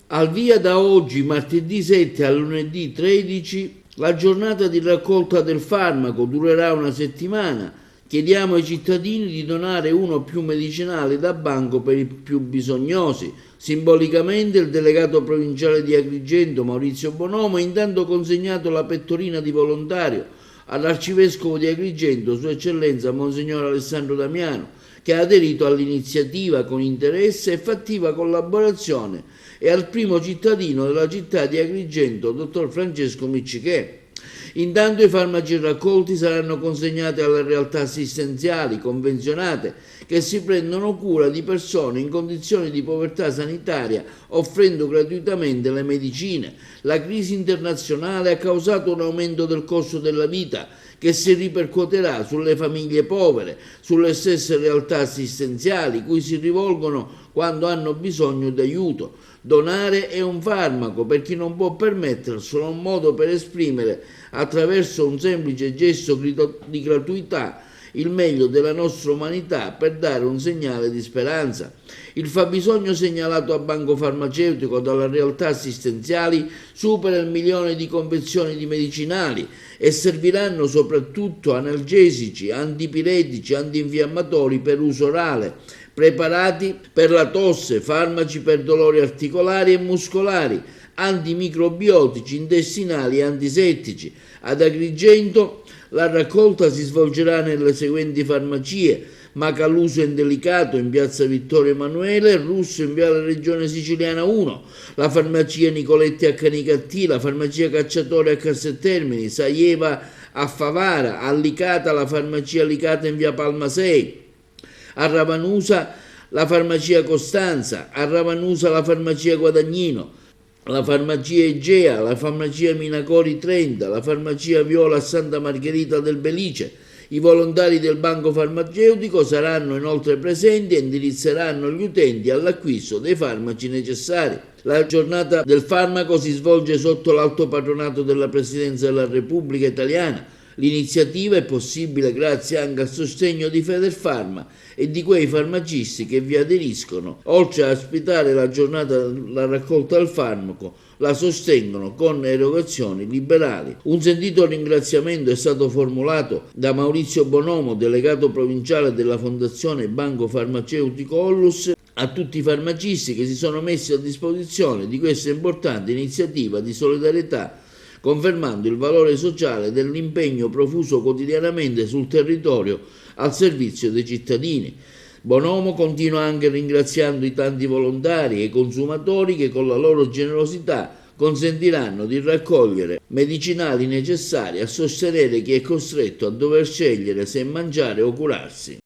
Al via da oggi, martedì 7 a lunedì 13, la giornata di raccolta del farmaco durerà una settimana. Chiediamo ai cittadini di donare uno o più medicinali da banco per i più bisognosi. Simbolicamente il delegato provinciale di Agrigento, Maurizio Bonomo, ha intanto consegnato la pettorina di volontario all'arcivescovo di Agrigento, Sua Eccellenza Monsignor Alessandro Damiano, che ha aderito all'iniziativa con interesse e fattiva collaborazione, e al primo cittadino della città di Agrigento, dottor Francesco Miccichè. Intanto i farmaci raccolti saranno consegnati alle realtà assistenziali convenzionate che si prendono cura di persone in condizioni di povertà sanitaria, offrendo gratuitamente le medicine. La crisi internazionale ha causato un aumento del costo della vita che si ripercuoterà sulle famiglie povere, sulle stesse realtà assistenziali cui si rivolgono quando hanno bisogno di aiuto. Donare è un farmaco per chi non può permetterselo, un modo per esprimere, attraverso un semplice gesto di gratuità, il meglio della nostra umanità, per dare un segnale di speranza. Il fabbisogno segnalato a Banco Farmaceutico dalle realtà assistenziali supera il 1.000.000 di confezioni di medicinali e serviranno soprattutto analgesici, antipiretici, antinfiammatori per uso orale, preparati per la tosse, farmaci per dolori articolari e muscolari, antimicrobiotici, intestinali e antisettici. Ad Agrigento la raccolta si svolgerà nelle seguenti farmacie: Macaluso e Delicato in piazza Vittorio Emanuele, Russo in viale Regione Siciliana 1, la farmacia Nicoletti a Canicattì, la farmacia Cacciatore a Casteltermini, Saieva a Favara, a Licata la farmacia Licata in via Palma 6, a Ravanusa la farmacia Costanza, a Ravanusa la farmacia Guadagnino, la farmacia Egea, la farmacia Minacori 30, la farmacia Viola a Santa Margherita del Belice. I volontari del Banco Farmaceutico saranno inoltre presenti e indirizzeranno gli utenti all'acquisto dei farmaci necessari. La giornata del farmaco si svolge sotto l'alto patronato della Presidenza della Repubblica Italiana. L'iniziativa è possibile grazie anche al sostegno di Federfarma e di quei farmacisti che vi aderiscono. Oltre a ospitare la giornata della raccolta del farmaco, la sostengono con erogazioni liberali. Un sentito ringraziamento è stato formulato da Maurizio Bonomo, delegato provinciale della Fondazione Banco Farmaceutico Ollus, a tutti i farmacisti che si sono messi a disposizione di questa importante iniziativa di solidarietà, confermando il valore sociale dell'impegno profuso quotidianamente sul territorio al servizio dei cittadini. Bonomo continua anche ringraziando i tanti volontari e i consumatori che con la loro generosità consentiranno di raccogliere medicinali necessari a sostenere chi è costretto a dover scegliere se mangiare o curarsi.